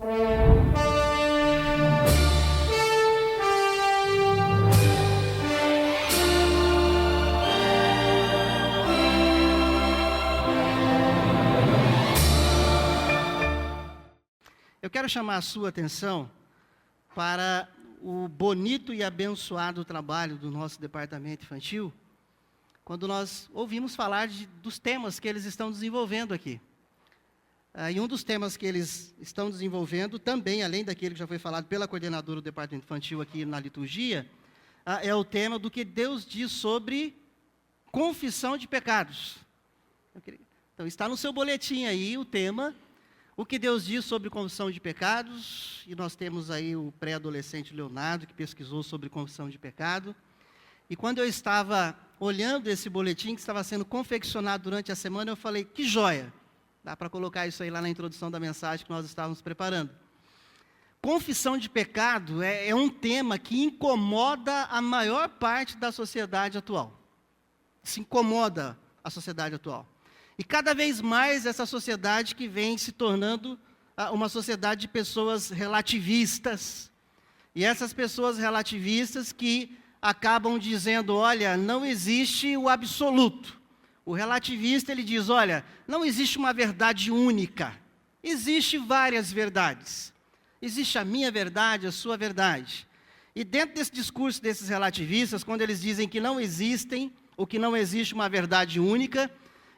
Eu quero chamar a sua atenção para o bonito e abençoado trabalho do nosso departamento infantil, quando nós ouvimos falar dos temas que eles estão desenvolvendo aqui. E um dos temas que eles estão desenvolvendo, também, além daquele que já foi falado pela coordenadora do departamento infantil aqui na liturgia, é o tema do que Deus diz sobre confissão de pecados. Então, está no seu boletim aí o tema, o que Deus diz sobre confissão de pecados, e nós temos aí o pré-adolescente Leonardo, que pesquisou sobre confissão de pecado. E quando eu estava olhando esse boletim que estava sendo confeccionado durante a semana, eu falei, que joia! Dá para colocar isso aí lá na introdução da mensagem que nós estávamos preparando. Confissão de pecado é um tema que incomoda a maior parte da sociedade atual. Se incomoda a sociedade atual. E cada vez mais essa sociedade que vem se tornando uma sociedade de pessoas relativistas. E essas pessoas relativistas que acabam dizendo, olha, não existe o absoluto. O relativista, ele diz, olha, não existe uma verdade única. Existem várias verdades. Existe a minha verdade, a sua verdade. E dentro desse discurso desses relativistas, quando eles dizem que não existem, ou que não existe uma verdade única,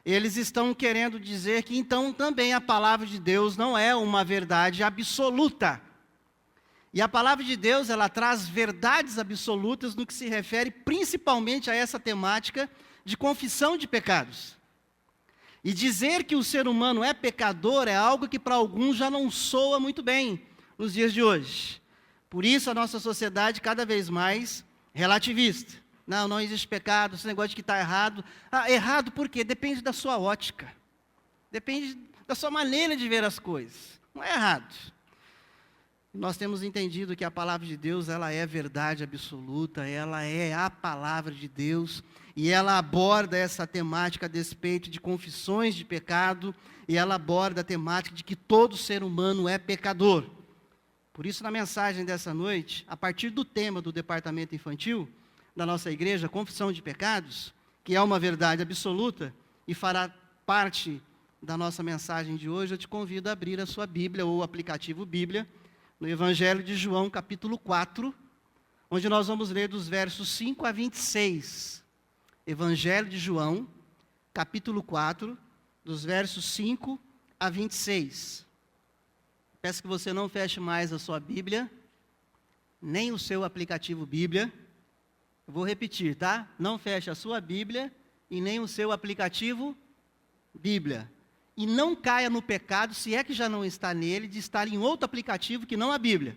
eles estão querendo dizer que então também a palavra de Deus não é uma verdade absoluta. E a palavra de Deus, ela traz verdades absolutas no que se refere principalmente a essa temática de confissão de pecados. E dizer que o ser humano é pecador é algo que para alguns já não soa muito bem nos dias de hoje. Por isso a nossa sociedade cada vez mais relativista. Não existe pecado, esse negócio de que está errado. Errado por quê? Depende da sua ótica. Depende da sua maneira de ver as coisas. Não é errado. Nós temos entendido que a palavra de Deus, ela é verdade absoluta, ela é a palavra de Deus, e ela aborda essa temática a despeito de confissões de pecado, e ela aborda a temática de que todo ser humano é pecador. Por isso, na mensagem dessa noite, a partir do tema do departamento infantil, da nossa igreja, confissão de pecados, que é uma verdade absoluta, e fará parte da nossa mensagem de hoje, eu te convido a abrir a sua Bíblia, ou o aplicativo Bíblia, no Evangelho de João, capítulo 4, onde nós vamos ler dos versos 5 a 26. Evangelho de João, capítulo 4, dos versos 5 a 26. Peço que você não feche mais a sua Bíblia, nem o seu aplicativo Bíblia. Eu vou repetir, tá? Não feche a sua Bíblia e nem o seu aplicativo Bíblia. E não caia no pecado, se é que já não está nele, de estar em outro aplicativo que não a Bíblia.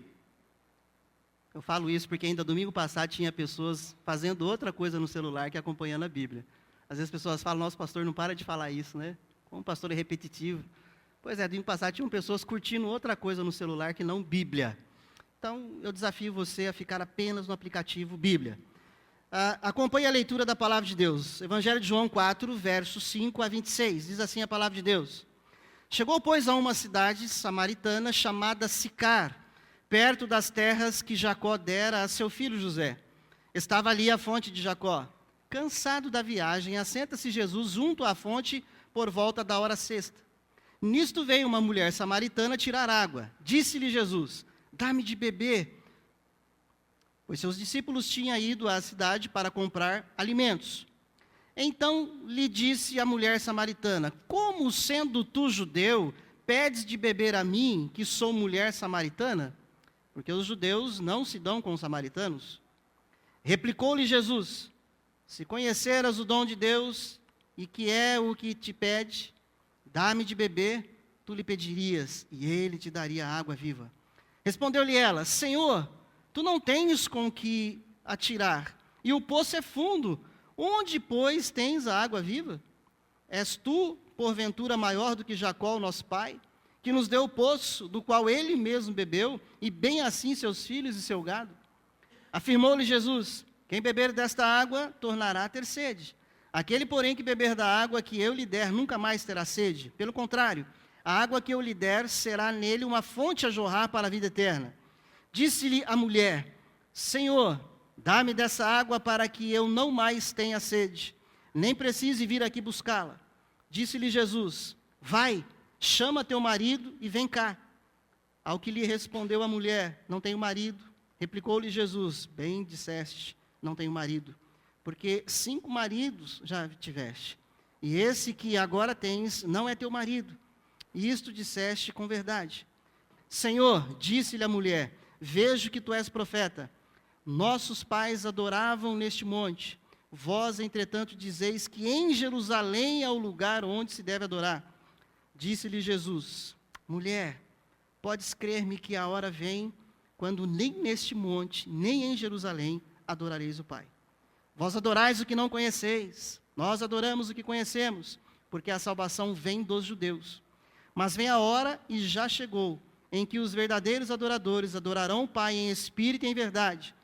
Eu falo isso porque ainda domingo passado tinha pessoas fazendo outra coisa no celular que acompanhando a Bíblia. Às vezes as pessoas falam, nosso pastor não para de falar isso, né? Como o pastor é repetitivo. Pois é, domingo passado tinham pessoas curtindo outra coisa no celular que não Bíblia. Então, eu desafio você a ficar apenas no aplicativo Bíblia. Acompanhe a leitura da palavra de Deus. Evangelho de João 4, versos 5 a 26. Diz assim a palavra de Deus. Chegou, pois, a uma cidade samaritana chamada Sicar, perto das terras que Jacó dera a seu filho José. Estava ali a fonte de Jacó. Cansado da viagem, assenta-se Jesus junto à fonte por volta da hora sexta. Nisto veio uma mulher samaritana tirar água. Disse-lhe Jesus, dá-me de beber. Pois seus discípulos tinham ido à cidade para comprar alimentos. Então lhe disse a mulher samaritana, como sendo tu judeu, pedes de beber a mim, que sou mulher samaritana? Porque os judeus não se dão com os samaritanos. Replicou-lhe Jesus, se conheceras o dom de Deus, e que é o que te pede, dá-me de beber, tu lhe pedirias, e ele te daria água viva. Respondeu-lhe ela, Senhor, tu não tens com que atirar, e o poço é fundo. Onde, pois, tens a água viva? És tu, porventura, maior do que Jacó, nosso pai, que nos deu o poço, do qual ele mesmo bebeu, e bem assim seus filhos e seu gado? Afirmou-lhe Jesus, quem beber desta água, tornará a ter sede. Aquele, porém, que beber da água que eu lhe der, nunca mais terá sede. Pelo contrário, A água que eu lhe der será nele uma fonte a jorrar para a vida eterna. Disse-lhe a mulher: Senhor, dá-me dessa água para que eu não mais tenha sede, nem precise vir aqui buscá-la. Disse-lhe Jesus: Vai, chama teu marido e vem cá. Ao que lhe respondeu a mulher: Não tenho marido. Replicou-lhe Jesus: Bem disseste, não tenho marido, porque 5 maridos já tiveste, e esse que agora tens não é teu marido. E isto disseste com verdade. Senhor, disse-lhe a mulher: Vejo que tu és profeta. Nossos pais adoravam neste monte. Vós, entretanto, dizeis que em Jerusalém é o lugar onde se deve adorar. Disse-lhe Jesus: Mulher, podes crer-me que a hora vem, quando nem neste monte, nem em Jerusalém, adorareis o Pai. Vós adorais o que não conheceis, nós adoramos o que conhecemos, porque a salvação vem dos judeus. Mas vem a hora, e já chegou, em que os verdadeiros adoradores adorarão o Pai em espírito e em verdade,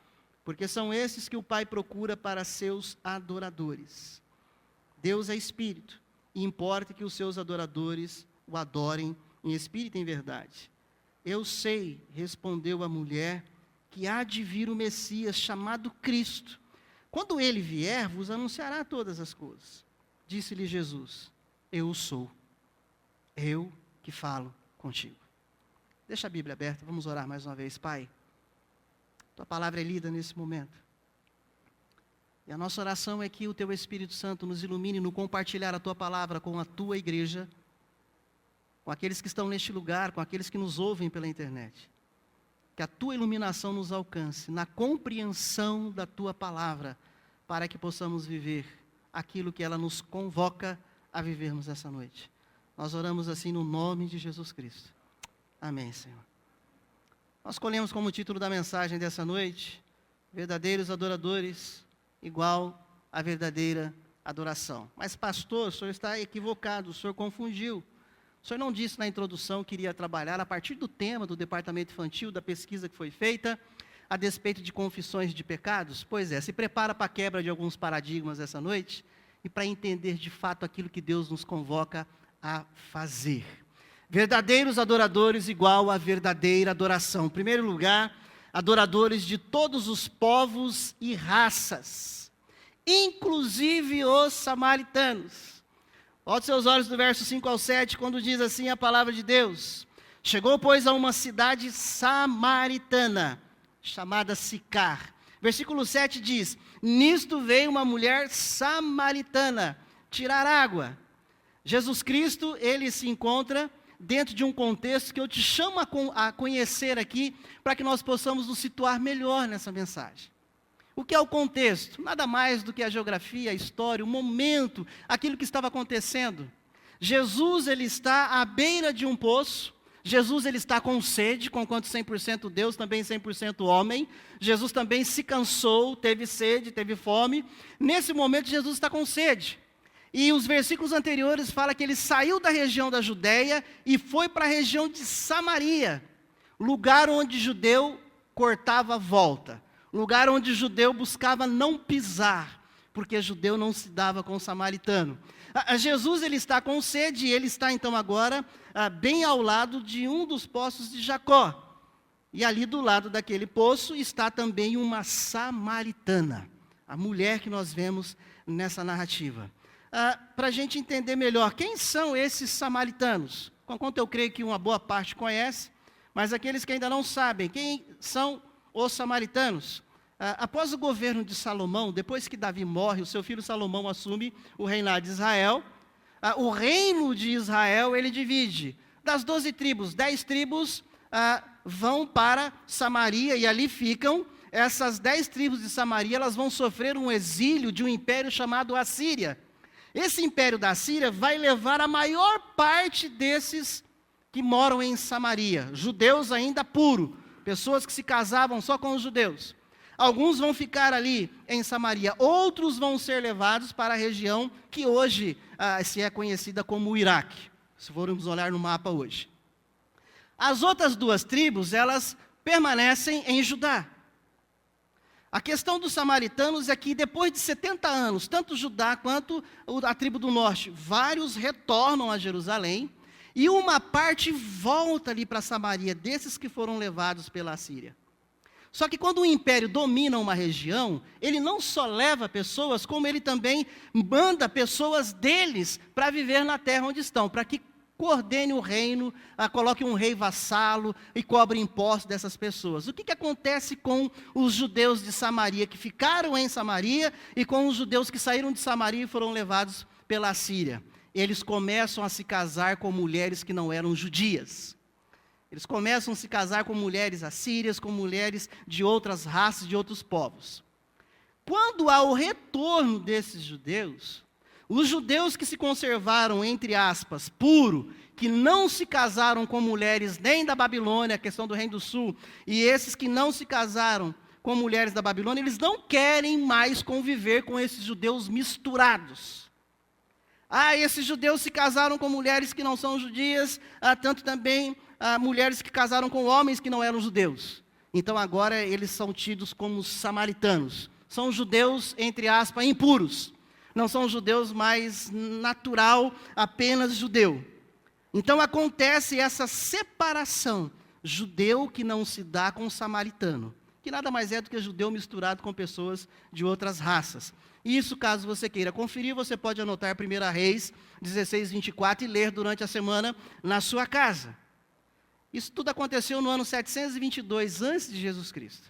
porque são esses que o Pai procura para seus adoradores. Deus é espírito, e importa que os seus adoradores o adorem em espírito e em verdade. Eu sei, respondeu a mulher, que há de vir o Messias, chamado Cristo. Quando ele vier, vos anunciará todas as coisas. Disse-lhe Jesus: Eu sou, eu que falo contigo. Deixa a Bíblia aberta, vamos orar mais uma vez. Pai, tua palavra é lida nesse momento. E a nossa oração é que o teu Espírito Santo nos ilumine no compartilhar a tua palavra com a tua igreja, com aqueles que estão neste lugar, com aqueles que nos ouvem pela internet. Que a tua iluminação nos alcance na compreensão da tua palavra, para que possamos viver aquilo que ela nos convoca a vivermos essa noite. Nós oramos assim no nome de Jesus Cristo. Amém, Senhor. Nós escolhemos como título da mensagem dessa noite: verdadeiros adoradores igual a verdadeira adoração. Mas pastor, o senhor está equivocado, o senhor confundiu. O senhor não disse na introdução que iria trabalhar a partir do tema do departamento infantil, da pesquisa que foi feita, a despeito de confissões de pecados? Pois é, se prepara para a quebra de alguns paradigmas essa noite e para entender de fato aquilo que Deus nos convoca a fazer. Verdadeiros adoradores igual a verdadeira adoração. Em primeiro lugar, adoradores de todos os povos e raças, inclusive os samaritanos. Volte seus olhos do verso 5 ao 7, quando diz assim a palavra de Deus: Chegou, pois, a uma cidade samaritana, chamada Sicar. Versículo 7 diz: Nisto veio uma mulher samaritana tirar água. Jesus Cristo, ele se encontra dentro de um contexto que eu te chamo a conhecer aqui, para que nós possamos nos situar melhor nessa mensagem. O que é o contexto? Nada mais do que a geografia, a história, o momento, aquilo que estava acontecendo. Jesus, ele está à beira de um poço. Jesus, ele está com sede, conquanto 100% Deus, também 100% homem. Jesus também se cansou, teve sede, teve fome. Nesse momento, Jesus está com sede. E os versículos anteriores falam que ele saiu da região da Judéia e foi para a região de Samaria, lugar onde judeu cortava a volta, lugar onde judeu buscava não pisar, porque judeu não se dava com o samaritano. Jesus, ele está com sede, e ele está então agora bem ao lado de um dos poços de Jacó. E ali do lado daquele poço está também uma samaritana, a mulher que nós vemos nessa narrativa. Para a gente entender melhor, quem são esses samaritanos? Quanto eu creio que uma boa parte conhece, mas aqueles que ainda não sabem, quem são os samaritanos? Após o governo de Salomão, depois que Davi morre, o seu filho Salomão assume o reinado de Israel. O reino de Israel, ele divide. Das 12 tribos, 10 tribos vão para Samaria e ali ficam. Essas 10 tribos de Samaria, elas vão sofrer um exílio de um império chamado Assíria. Esse império da Síria vai levar a maior parte desses que moram em Samaria, judeus ainda puros, pessoas que se casavam só com os judeus. Alguns vão ficar ali em Samaria, outros vão ser levados para a região que hoje se é conhecida como o Iraque, se formos olhar no mapa hoje. As outras 2 tribos, elas permanecem em Judá. A questão dos samaritanos é que depois de 70 anos, tanto Judá quanto a tribo do norte, vários retornam a Jerusalém, E uma parte volta ali para Samaria, desses que foram levados pela Assíria. Só que quando o império domina uma região, ele não só leva pessoas, como ele também manda pessoas deles para viver na terra onde estão, para que coordene o reino, coloque um rei vassalo e cobre impostos dessas pessoas. O que acontece com os judeus de Samaria que ficaram em Samaria e com os judeus que saíram de Samaria e foram levados pela Síria? Eles começam a se casar com mulheres que não eram judias. Eles começam a se casar com mulheres assírias, com mulheres de outras raças, de outros povos. Quando há o retorno desses judeus, os judeus que se conservaram, entre aspas, puro, que não se casaram com mulheres nem da Babilônia, a questão do Reino do Sul, e esses que não se casaram com mulheres da Babilônia, eles não querem mais conviver com esses judeus misturados. Esses judeus se casaram com mulheres que não são judias, tanto também mulheres que casaram com homens que não eram judeus. Então agora eles são tidos como samaritanos. São judeus, entre aspas, impuros. Não são judeus mais natural, apenas judeu. Então acontece essa separação. Judeu que não se dá com samaritano. Que nada mais é do que judeu misturado com pessoas de outras raças. Isso, caso você queira conferir, você pode anotar 1 Reis 16, 24 e ler durante a semana na sua casa. Isso tudo aconteceu no ano 722 a.C. de Jesus Cristo.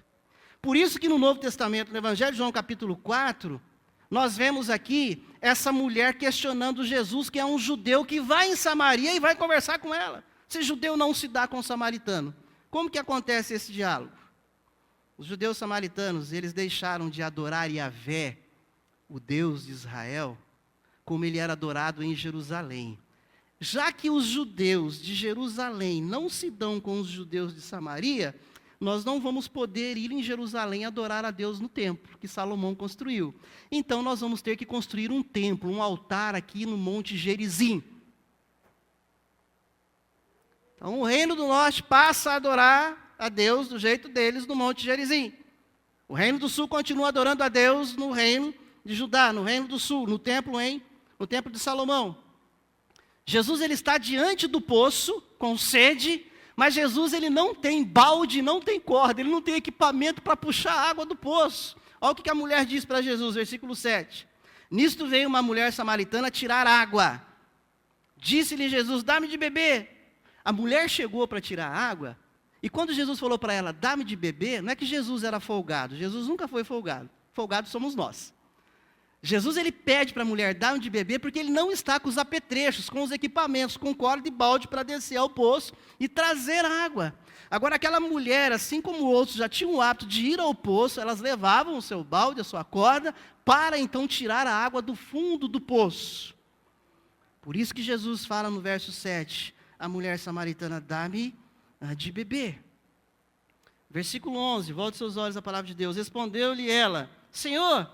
Por isso que no Novo Testamento, no Evangelho de João capítulo 4, nós vemos aqui essa mulher questionando Jesus, que é um judeu que vai em Samaria e vai conversar com ela. Esse judeu não se dá com o samaritano. Como que acontece esse diálogo? Os judeus samaritanos, eles deixaram de adorar Yahvé, o Deus de Israel, como ele era adorado em Jerusalém. Já que os judeus de Jerusalém não se dão com os judeus de Samaria, nós não vamos poder ir em Jerusalém adorar a Deus no templo que Salomão construiu. Então nós vamos ter que construir um templo, um altar aqui no Monte Gerizim. Então o reino do norte passa a adorar a Deus do jeito deles no Monte Gerizim. O reino do sul continua adorando a Deus no reino de Judá, no reino do sul, no templo de Salomão. Jesus ele está diante do poço, com sede, mas Jesus ele não tem balde, não tem corda, ele não tem equipamento para puxar a água do poço. Olha o que a mulher diz para Jesus, versículo 7. Nisto veio uma mulher samaritana tirar água. Disse-lhe Jesus, dá-me de beber. A mulher chegou para tirar água, e quando Jesus falou para ela, dá-me de beber, não é que Jesus era folgado, Jesus nunca foi folgado, folgados somos nós. Jesus ele pede para a mulher dar de beber porque ele não está com os apetrechos, com os equipamentos, com corda e balde para descer ao poço e trazer água. Agora aquela mulher, assim como outros já tinham o hábito de ir ao poço, elas levavam o seu balde, a sua corda, para então tirar a água do fundo do poço. Por isso que Jesus fala no verso 7, a mulher samaritana, dá-me de beber. Versículo 11, volte seus olhos à palavra de Deus. Respondeu-lhe ela, Senhor,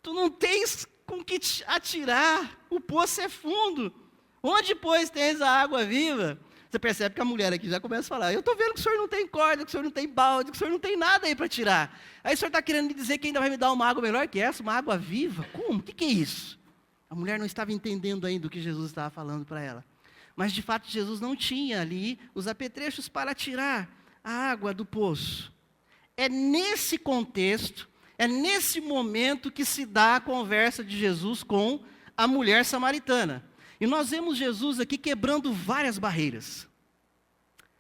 tu não tens com que atirar, o poço é fundo. Onde, pois, tens a água viva? Você percebe que a mulher aqui já começa a falar, eu estou vendo que o senhor não tem corda, que o senhor não tem balde, que o senhor não tem nada aí para tirar. Aí o senhor está querendo me dizer que ainda vai me dar uma água melhor que essa, uma água viva? Como? O que é isso? A mulher não estava entendendo ainda o que Jesus estava falando para ela. Mas, de fato, Jesus não tinha ali os apetrechos para tirar a água do poço. É nesse contexto, é nesse momento que se dá a conversa de Jesus com a mulher samaritana. E nós vemos Jesus aqui quebrando várias barreiras.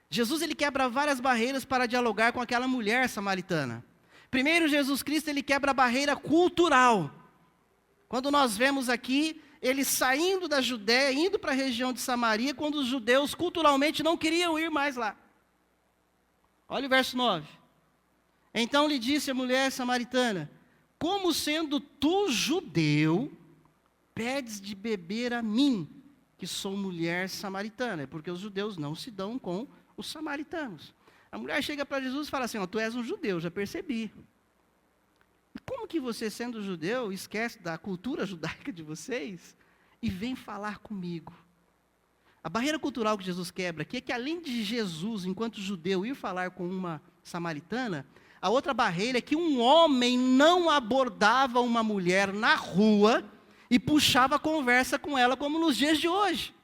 Jesus ele quebra várias barreiras para dialogar com aquela mulher samaritana. Primeiro, Jesus Cristo ele quebra a barreira cultural. Quando nós vemos aqui, ele saindo da Judéia, indo para a região de Samaria, quando os judeus culturalmente não queriam ir mais lá. Olha o verso 9. Então lhe disse a mulher samaritana, como sendo tu judeu, pedes de beber a mim, que sou mulher samaritana, porque os judeus não se dão com os samaritanos. A mulher chega para Jesus e fala assim, tu és um judeu, já percebi. E como que você, sendo judeu, esquece da cultura judaica de vocês e vem falar comigo? A barreira cultural que Jesus quebra aqui é que além de Jesus, enquanto judeu, ir falar com uma samaritana, a outra barreira é que um homem não abordava uma mulher na rua e puxava a conversa com ela como nos dias de hoje.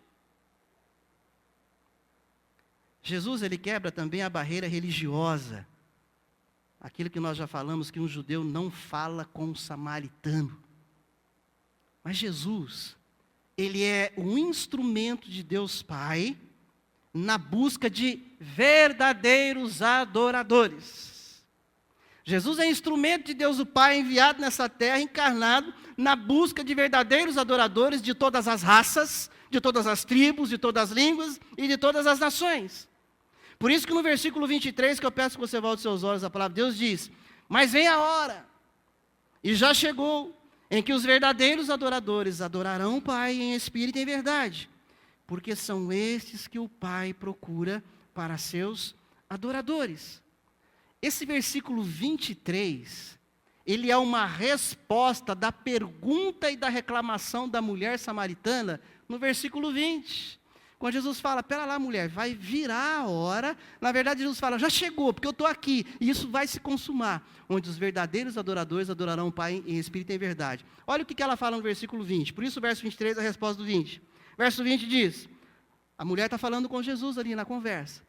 Jesus, ele quebra também a barreira religiosa. Aquilo que nós já falamos, que um judeu não fala com um samaritano. Mas Jesus, ele é um instrumento de Deus Pai na busca de verdadeiros adoradores. Jesus é instrumento de Deus o Pai enviado nessa terra, encarnado, na busca de verdadeiros adoradores de todas as raças, de todas as tribos, de todas as línguas e de todas as nações. Por isso que no versículo 23, que eu peço que você volte seus olhos, a palavra de Deus diz: mas vem a hora, e já chegou, em que os verdadeiros adoradores adorarão o Pai em espírito e em verdade, porque são estes que o Pai procura para seus adoradores. Esse versículo 23, ele é uma resposta da pergunta e da reclamação da mulher samaritana no versículo 20. Quando Jesus fala, pera lá mulher, vai virar a hora. Na verdade Jesus fala, já chegou, porque eu estou aqui. E isso vai se consumar. Onde os verdadeiros adoradores adorarão o Pai em espírito e em verdade. Olha o que ela fala no versículo 20. Por isso o verso 23 é a resposta do 20. Verso 20 diz, a mulher está falando com Jesus ali na conversa.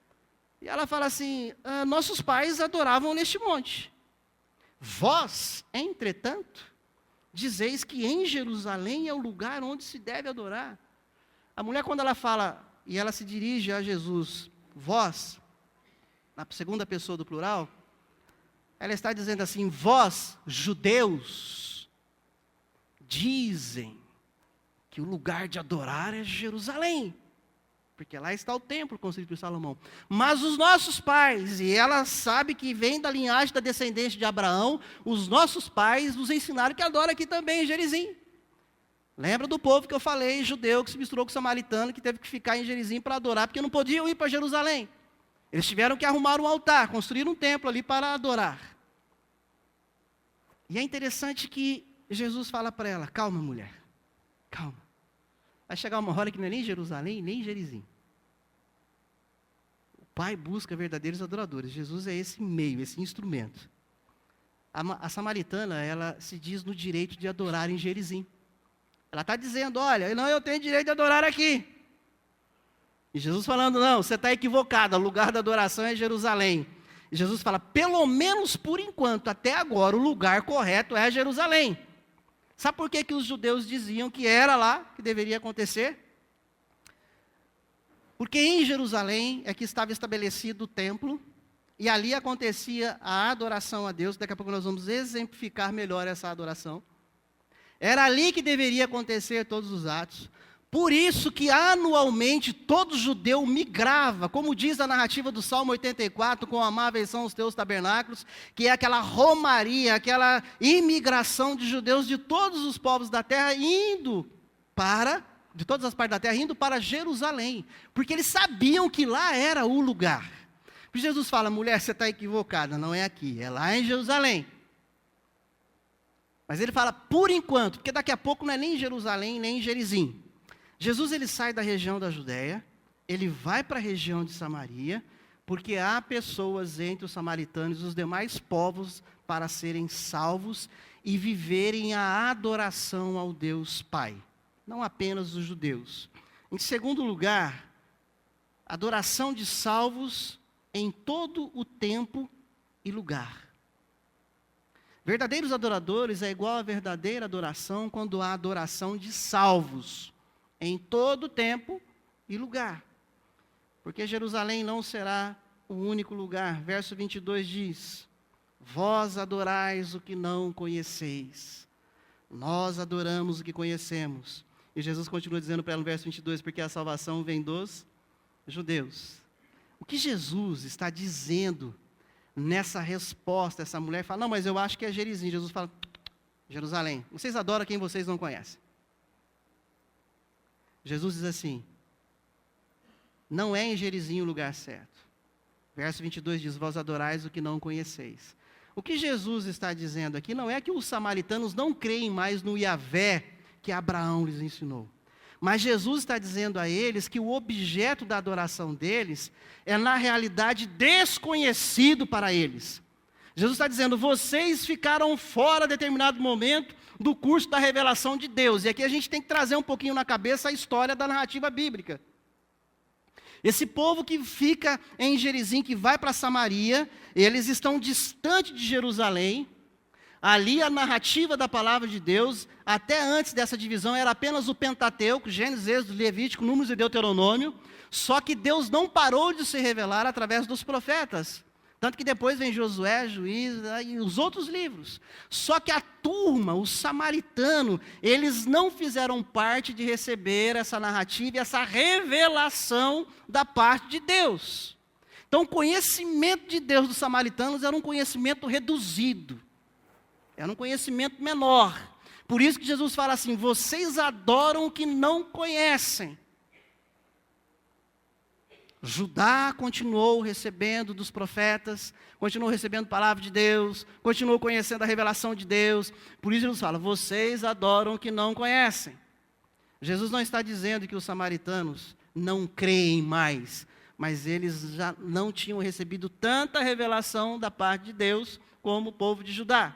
E ela fala assim, nossos pais adoravam neste monte. Vós, entretanto, dizeis que em Jerusalém é o lugar onde se deve adorar. A mulher, quando ela fala, e ela se dirige a Jesus, vós, na segunda pessoa do plural, ela está dizendo assim, vós, judeus, dizem que o lugar de adorar é Jerusalém, porque lá está o templo construído por Salomão. Mas os nossos pais, e ela sabe que vem da linhagem da descendência de Abraão, os nossos pais nos ensinaram que adora aqui também em Gerizim. Lembra do povo que eu falei, judeu, que se misturou com o samaritano, que teve que ficar em Gerizim para adorar, porque não podiam ir para Jerusalém. Eles tiveram que arrumar um altar, construir um templo ali para adorar. E é interessante que Jesus fala para ela, calma mulher, calma. Vai chegar uma hora que não é nem Jerusalém, nem Gerizim. O Pai busca verdadeiros adoradores. Jesus é esse meio, esse instrumento. A samaritana, ela se diz no direito de adorar em Gerizim. Ela está dizendo, olha, não, eu tenho direito de adorar aqui. E Jesus falando, não, você está equivocado, o lugar da adoração é Jerusalém. E Jesus fala, pelo menos por enquanto, até agora, o lugar correto é Jerusalém. Sabe por que os judeus diziam que era lá que deveria acontecer? Porque em Jerusalém é que estava estabelecido o templo, e ali acontecia a adoração a Deus. Daqui a pouco nós vamos exemplificar melhor essa adoração. Era ali que deveria acontecer todos os atos. Por isso que anualmente todo judeu migrava, como diz a narrativa do Salmo 84, com amáveis são os teus tabernáculos, que é aquela romaria, aquela imigração de judeus de todos os povos da terra, de todas as partes da terra, indo para Jerusalém, porque eles sabiam que lá era o lugar. Por isso Jesus fala, mulher, você está equivocada, não é aqui, é lá em Jerusalém. Mas ele fala, por enquanto, porque daqui a pouco não é nem em Jerusalém, nem em Gerizim. Jesus, ele sai da região da Judéia, ele vai para a região de Samaria, porque há pessoas entre os samaritanos e os demais povos para serem salvos e viverem a adoração ao Deus Pai. Não apenas os judeus. Em segundo lugar, adoração de salvos em todo o tempo e lugar. Verdadeiros adoradores é igual a verdadeira adoração quando há adoração de salvos, em todo tempo e lugar. Porque Jerusalém não será o único lugar. Verso 22 diz, vós adorais o que não conheceis, nós adoramos o que conhecemos. E Jesus continua dizendo para ela no verso 22, porque a salvação vem dos judeus. O que Jesus está dizendo nessa resposta, essa mulher fala, não, mas eu acho que é Gerizim. Jesus fala, Jerusalém, vocês adoram quem vocês não conhecem. Jesus diz assim, não é em Gerizim o lugar certo. Verso 22 diz, vós adorais o que não conheceis. O que Jesus está dizendo aqui não é que os samaritanos não creem mais no Yahvé que Abraão lhes ensinou. Mas Jesus está dizendo a eles que o objeto da adoração deles é, na realidade, desconhecido para eles. Jesus está dizendo, vocês ficaram fora a determinado momento do curso da revelação de Deus. E aqui a gente tem que trazer um pouquinho na cabeça a história da narrativa bíblica. Esse povo que fica em Gerizim, que vai para Samaria, eles estão distante de Jerusalém. Ali a narrativa da palavra de Deus, até antes dessa divisão, era apenas o Pentateuco, Gênesis, Êxodo, Levítico, Números e Deuteronômio. Só que Deus não parou de se revelar através dos profetas. Tanto que depois vem Josué, Juízes e os outros livros. Só que a turma, os samaritanos, eles não fizeram parte de receber essa narrativa e essa revelação da parte de Deus. Então o conhecimento de Deus dos samaritanos era um conhecimento reduzido. Era um conhecimento menor. Por isso que Jesus fala assim, vocês adoram o que não conhecem. Judá continuou recebendo dos profetas, continuou recebendo a palavra de Deus, continuou conhecendo a revelação de Deus. Por isso Jesus fala, vocês adoram o que não conhecem. Jesus não está dizendo que os samaritanos não creem mais, mas eles já não tinham recebido tanta revelação da parte de Deus como o povo de Judá.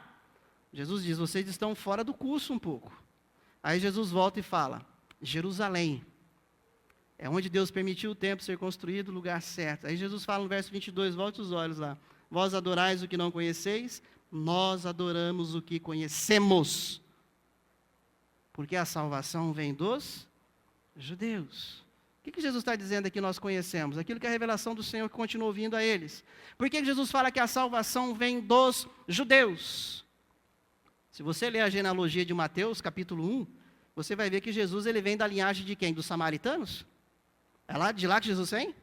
Jesus diz, vocês estão fora do curso um pouco. Aí Jesus volta e fala, Jerusalém. É onde Deus permitiu o templo ser construído, o lugar certo. Aí Jesus fala no verso 22, volte os olhos lá. Vós adorais o que não conheceis, nós adoramos o que conhecemos. Porque a salvação vem dos judeus. O que Jesus está dizendo aqui nós conhecemos? Aquilo que é a revelação do Senhor que continua vindo a eles. Por que Jesus fala que a salvação vem dos judeus? Se você ler a genealogia de Mateus, capítulo 1, você vai ver que Jesus ele vem da linhagem de quem? Dos samaritanos? É de lá que Jesus vem?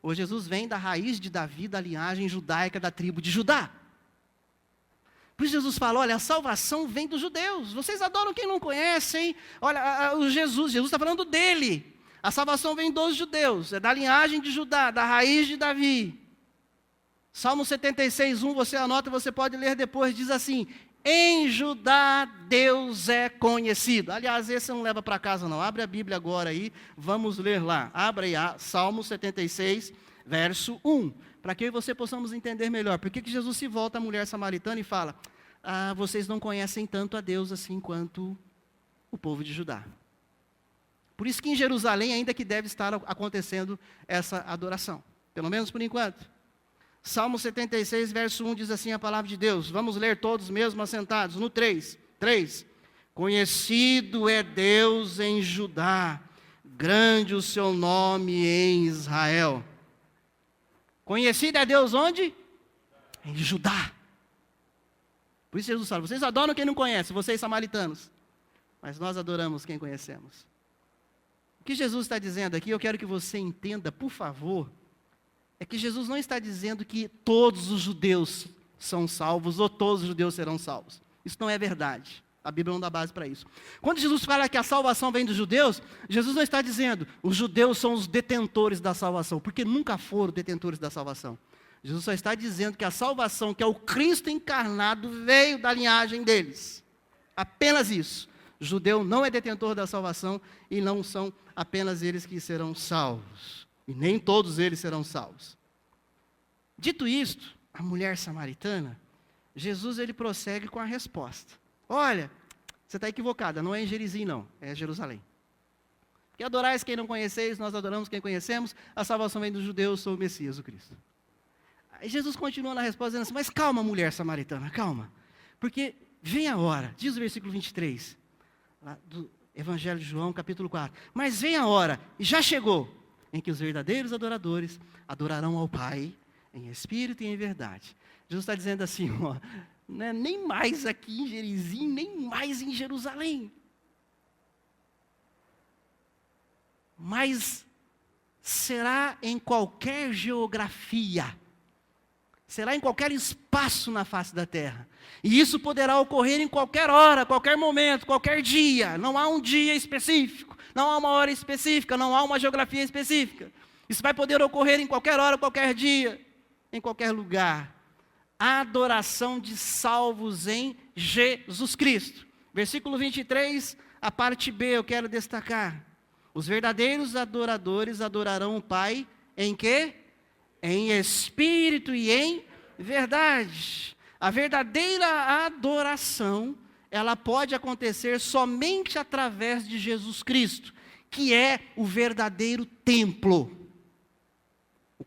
Ou Jesus vem da raiz de Davi, da linhagem judaica da tribo de Judá? Por isso Jesus fala, olha, a salvação vem dos judeus. Vocês adoram quem não conhecem. Olha, Jesus está falando dele. A salvação vem dos judeus, é da linhagem de Judá, da raiz de Davi. Salmo 76, 1, você anota, você pode ler depois, diz assim, em Judá Deus é conhecido. Aliás, esse não leva para casa não. Abre a Bíblia agora aí, vamos ler lá. Abra aí, Salmo 76, verso 1. Para que você possamos entender melhor. Por que Jesus se volta à mulher samaritana e fala, vocês não conhecem tanto a Deus assim quanto o povo de Judá. Por isso que em Jerusalém ainda que deve estar acontecendo essa adoração. Pelo menos por enquanto. Salmo 76, verso 1 diz assim a palavra de Deus. Vamos ler todos mesmo assentados. No 3. Conhecido é Deus em Judá, grande o seu nome em Israel. Conhecido é Deus onde? Em Judá. Por isso Jesus fala, vocês adoram quem não conhece, vocês samaritanos. Mas nós adoramos quem conhecemos. O que Jesus está dizendo aqui, eu quero que você entenda, por favor, é que Jesus não está dizendo que todos os judeus são salvos ou todos os judeus serão salvos. Isso não é verdade. A Bíblia não dá base para isso. Quando Jesus fala que a salvação vem dos judeus, Jesus não está dizendo os judeus são os detentores da salvação, porque nunca foram detentores da salvação. Jesus só está dizendo que a salvação, que é o Cristo encarnado, veio da linhagem deles. Apenas isso. O judeu não é detentor da salvação e não são apenas eles que serão salvos. E nem todos eles serão salvos. Dito isto, a mulher samaritana, Jesus ele prossegue com a resposta. Olha, você está equivocada, não é em Gerizim não, é Jerusalém. Que adorais quem não conheceis, nós adoramos quem conhecemos, a salvação vem dos judeus, sou o Messias, o Cristo. Aí Jesus continua na resposta dizendo assim, mas calma mulher samaritana, calma. Porque vem a hora, diz o versículo 23, lá do Evangelho de João, capítulo 4. Mas vem a hora, e já chegou, em que os verdadeiros adoradores adorarão ao Pai em espírito e em verdade. Jesus está dizendo assim, ó, não é nem mais aqui em Gerizim, nem mais em Jerusalém. Mas será em qualquer geografia, será em qualquer espaço na face da terra. E isso poderá ocorrer em qualquer hora, qualquer momento, qualquer dia. Não há um dia específico, não há uma hora específica, não há uma geografia específica. Isso vai poder ocorrer em qualquer hora, qualquer dia, em qualquer lugar. A adoração de salvos em Jesus Cristo. Versículo 23, a parte B, eu quero destacar. Os verdadeiros adoradores adorarão o Pai em quê? Em espírito e em verdade. A verdadeira adoração, ela pode acontecer somente através de Jesus Cristo, que é o verdadeiro templo.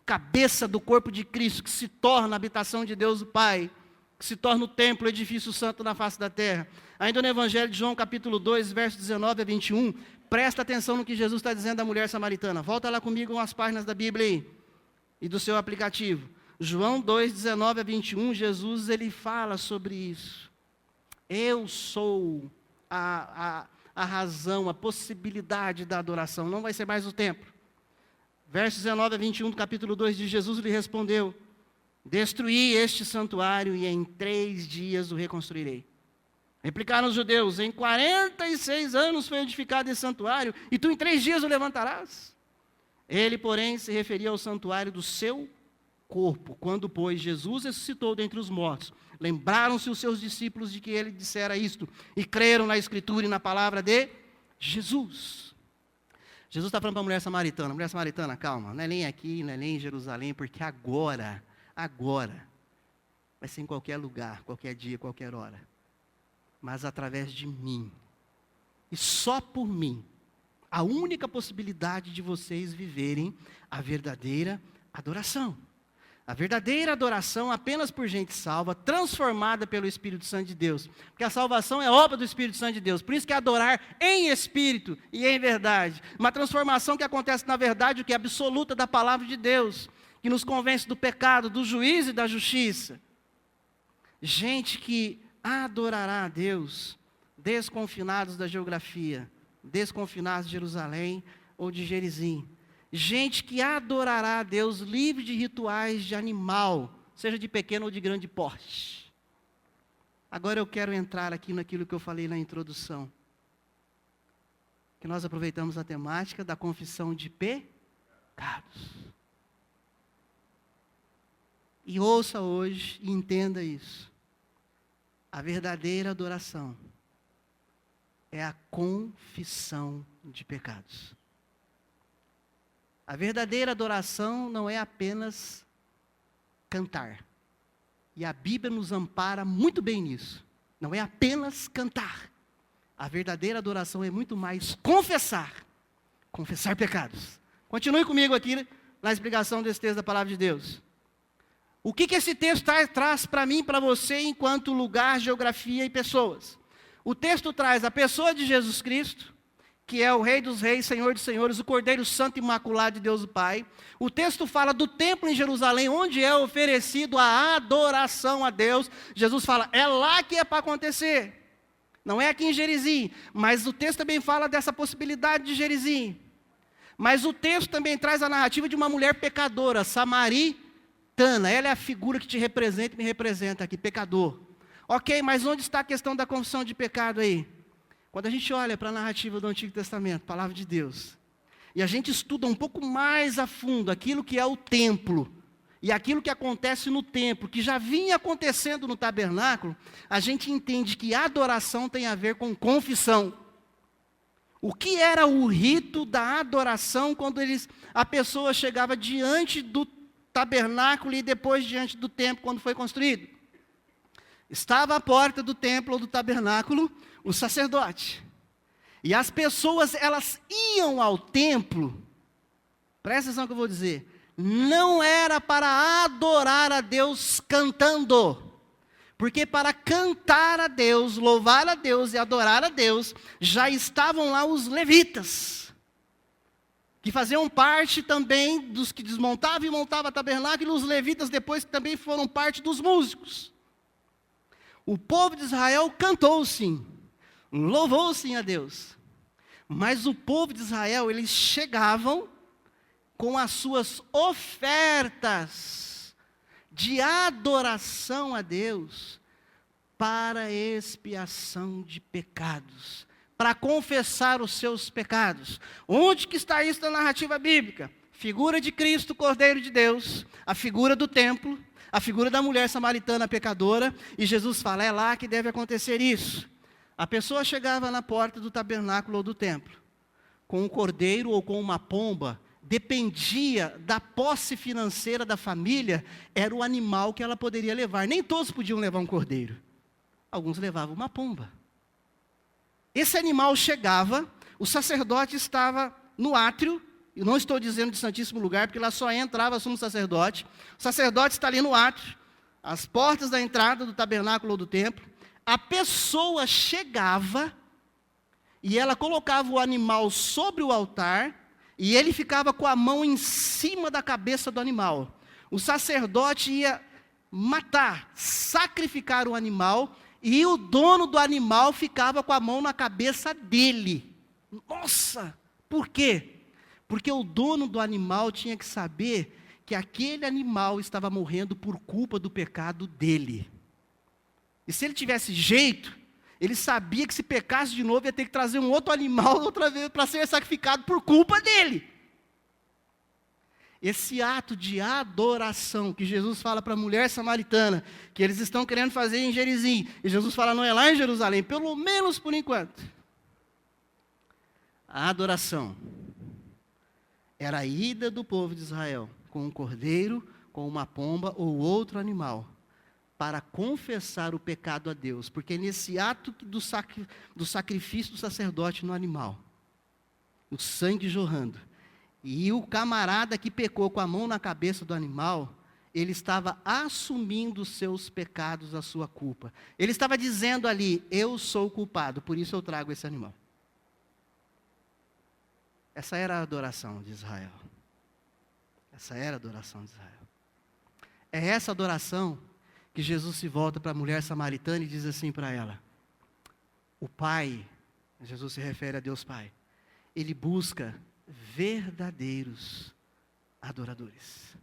cabeça do corpo de Cristo, que se torna a habitação de Deus o Pai, que se torna o templo, o edifício santo na face da terra. Ainda no Evangelho de João, capítulo 2, versos 19 a 21, presta atenção no que Jesus está dizendo à mulher samaritana. Volta lá comigo umas páginas da Bíblia aí, e do seu aplicativo. João 2, 19 a 21, Jesus ele fala sobre isso. Eu sou a razão, a possibilidade da adoração, não vai ser mais o templo. Versos 19 a 21 do capítulo 2 de Jesus lhe respondeu: destruí este santuário e em 3 dias o reconstruirei. Replicaram os judeus: em 46 anos foi edificado esse santuário, e tu em 3 dias o levantarás? Ele, porém, se referia ao santuário do seu corpo. Quando, pois, Jesus ressuscitou dentre os mortos, lembraram-se os seus discípulos de que ele dissera isto, e creram na Escritura e na palavra de Jesus. Jesus está falando para a mulher samaritana, calma, não é nem aqui, não é nem em Jerusalém, porque agora, vai ser em qualquer lugar, qualquer dia, qualquer hora, mas através de mim, e só por mim, a única possibilidade de vocês viverem a verdadeira adoração. A verdadeira adoração apenas por gente salva, transformada pelo Espírito Santo de Deus. Porque a salvação é obra do Espírito Santo de Deus. Por isso que é adorar em espírito e em verdade. Uma transformação que acontece na verdade, o que é absoluta da palavra de Deus, que nos convence do pecado, do juízo e da justiça. Gente que adorará a Deus, desconfinados da geografia, desconfinados de Jerusalém ou de Gerizim. Gente que adorará a Deus livre de rituais de animal, seja de pequeno ou de grande porte. Agora eu quero entrar aqui naquilo que eu falei na introdução. Que nós aproveitamos a temática da confissão de pecados. E ouça hoje e entenda isso. A verdadeira adoração é a confissão de pecados. A verdadeira adoração não é apenas cantar. E a Bíblia nos ampara muito bem nisso. Não é apenas cantar. A verdadeira adoração é muito mais confessar pecados. Continue comigo aqui na explicação desse texto da palavra de Deus. O que esse texto traz para mim e para você enquanto lugar, geografia e pessoas? O texto traz a pessoa de Jesus Cristo, que é o Rei dos Reis, Senhor dos Senhores, o Cordeiro Santo Imaculado de Deus o Pai. O texto fala do templo em Jerusalém, onde é oferecido a adoração a Deus. Jesus fala, é lá que é para acontecer. Não é aqui em Gerizim, mas o texto também fala dessa possibilidade de Gerizim. Mas o texto também traz a narrativa de uma mulher pecadora, samaritana. Ela é a figura que te representa e me representa aqui, pecador. Ok, mas onde está a questão da confissão de pecado aí? Quando a gente olha para a narrativa do Antigo Testamento, palavra de Deus, e a gente estuda um pouco mais a fundo aquilo que é o templo, e aquilo que acontece no templo, que já vinha acontecendo no tabernáculo, a gente entende que a adoração tem a ver com confissão. O que era o rito da adoração quando a pessoa chegava diante do tabernáculo e depois diante do templo quando foi construído? Estava à porta do templo ou do tabernáculo o sacerdote. E as pessoas, elas iam ao templo, presta atenção no que eu vou dizer, não era para adorar a Deus cantando, porque para cantar a Deus, louvar a Deus e adorar a Deus, já estavam lá os levitas, que faziam parte também dos que desmontavam e montavam o tabernáculo, e os levitas depois também foram parte dos músicos. O povo de Israel cantou sim, louvou sim a Deus, mas o povo de Israel, eles chegavam com as suas ofertas de adoração a Deus para expiação de pecados, para confessar os seus pecados. Onde que está isso na narrativa bíblica? Figura de Cristo, Cordeiro de Deus, a figura do templo, a figura da mulher samaritana pecadora, e Jesus fala, é lá que deve acontecer isso. A pessoa chegava na porta do tabernáculo ou do templo, com um cordeiro ou com uma pomba, dependia da posse financeira da família, era o animal que ela poderia levar. Nem todos podiam levar um cordeiro, alguns levavam uma pomba. Esse animal chegava, o sacerdote estava no átrio, Eu não estou dizendo de Santíssimo Lugar, porque lá só entrava sumo sacerdote. O sacerdote está ali no átrio, as portas da entrada do tabernáculo ou do templo. A pessoa chegava e ela colocava o animal sobre o altar e ele ficava com a mão em cima da cabeça do animal. O sacerdote ia matar, sacrificar o animal e o dono do animal ficava com a mão na cabeça dele. Nossa! Por quê? Porque o dono do animal tinha que saber que aquele animal estava morrendo por culpa do pecado dele. E se ele tivesse jeito, ele sabia que se pecasse de novo ia ter que trazer um outro animal outra vez para ser sacrificado por culpa dele. Esse ato de adoração que Jesus fala para a mulher samaritana, que eles estão querendo fazer em Gerizim, e Jesus fala, não é lá em Jerusalém, pelo menos por enquanto. A adoração era a ida do povo de Israel com um cordeiro, com uma pomba ou outro animal, para confessar o pecado a Deus, porque nesse ato do sacrifício do sacerdote no animal, o sangue jorrando, e o camarada que pecou com a mão na cabeça do animal, ele estava assumindo os seus pecados, a sua culpa. Ele estava dizendo ali, eu sou culpado, por isso eu trago esse animal. Essa era a adoração de Israel. Essa era a adoração de Israel. É essa adoração que Jesus se volta para a mulher samaritana e diz assim para ela, o Pai, Jesus se refere a Deus Pai, Ele busca verdadeiros adoradores.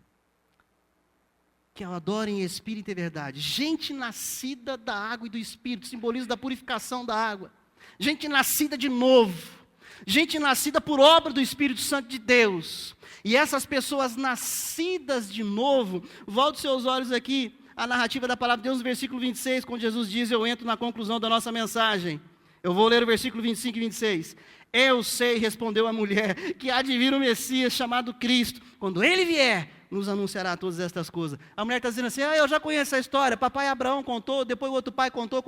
Que o adorem em espírito e verdade. Gente nascida da água e do espírito, simboliza da purificação da água. Gente nascida de novo. Gente nascida por obra do Espírito Santo de Deus. E essas pessoas nascidas de novo, volte seus olhos aqui, a narrativa da palavra de Deus no versículo 26, quando Jesus diz, eu entro na conclusão da nossa mensagem. Eu vou ler o versículo 25 e 26. Eu sei, respondeu a mulher, que há de vir o Messias chamado Cristo. Quando ele vier, nos anunciará todas estas coisas. A mulher está dizendo assim, eu já conheço essa história, papai Abraão contou, depois o outro pai contou,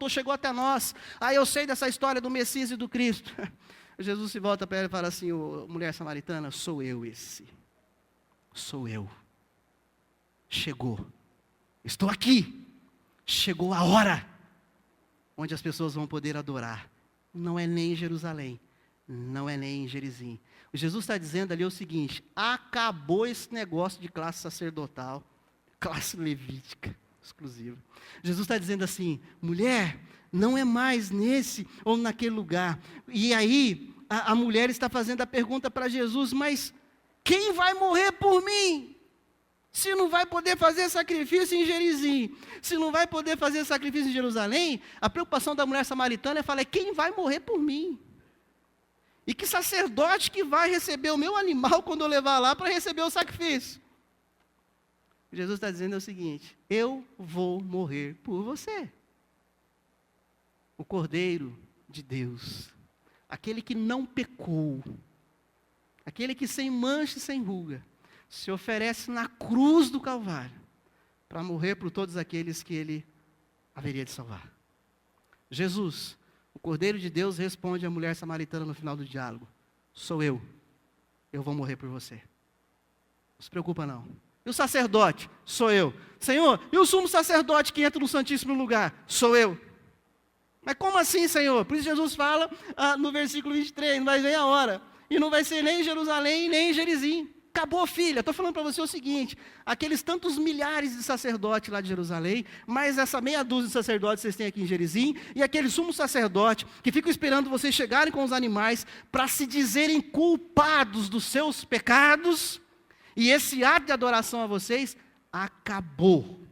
chegou até nós. Eu sei dessa história do Messias e do Cristo. Jesus se volta para ela e fala assim, mulher samaritana, sou eu esse. Sou eu. Chegou. Estou aqui. Chegou a hora onde as pessoas vão poder adorar. Não é nem em Jerusalém. Não é nem em Gerizim. O Jesus está dizendo ali o seguinte, acabou esse negócio de classe sacerdotal, classe levítica, exclusiva. Jesus está dizendo assim, mulher, não é mais nesse ou naquele lugar. E aí, a mulher está fazendo a pergunta para Jesus, mas quem vai morrer por mim? Se não vai poder fazer sacrifício em Gerizim, se não vai poder fazer sacrifício em Jerusalém, a preocupação da mulher samaritana é quem vai morrer por mim? E que sacerdote que vai receber o meu animal quando eu levar lá para receber o sacrifício? Jesus está dizendo o seguinte, eu vou morrer por você. O Cordeiro de Deus, aquele que não pecou, aquele que sem mancha e sem ruga, se oferece na cruz do Calvário, para morrer por todos aqueles que Ele haveria de salvar. Jesus, o Cordeiro de Deus, responde à mulher samaritana no final do diálogo, sou eu vou morrer por você. Não se preocupa não. E o sacerdote? Sou eu. Senhor, e o sumo sacerdote que entra no Santíssimo Lugar? Sou eu. Mas como assim, Senhor? Por isso Jesus fala no versículo 23, não vai ver a hora. E não vai ser nem em Jerusalém, nem em Gerizim. Acabou, filha. Estou falando para você o seguinte, aqueles tantos milhares de sacerdotes lá de Jerusalém, mais essa meia dúzia de sacerdotes que vocês têm aqui em Gerizim, e aquele sumo sacerdote que ficam esperando vocês chegarem com os animais para se dizerem culpados dos seus pecados, e esse ato de adoração a vocês, acabou.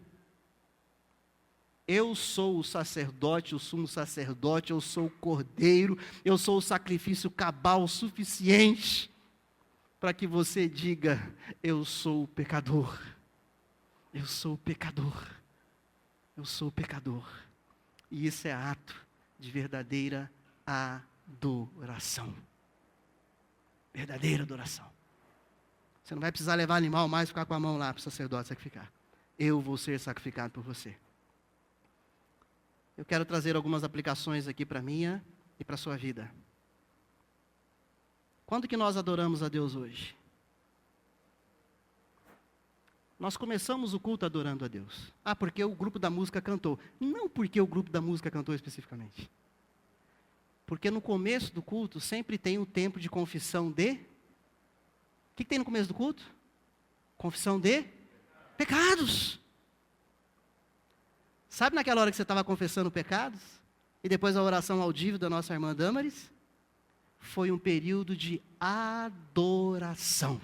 Eu sou o sacerdote, o sumo sacerdote, eu sou o cordeiro, eu sou o sacrifício cabal suficiente para que você diga, eu sou o pecador, eu sou o pecador, eu sou o pecador. E isso é ato de verdadeira adoração. Verdadeira adoração. Você não vai precisar levar animal mais e ficar com a mão lá para o sacerdote sacrificar. Eu vou ser sacrificado por você. Eu quero trazer algumas aplicações aqui para a minha e para a sua vida. Quando que nós adoramos a Deus hoje? Nós começamos o culto adorando a Deus. Porque o grupo da música cantou. Não porque o grupo da música cantou especificamente. Porque no começo do culto sempre tem um tempo de confissão de... O que tem no começo do culto? Confissão de pecados. Sabe naquela hora que você estava confessando pecados? E depois a oração audível da nossa irmã Damaris? Foi um período de adoração.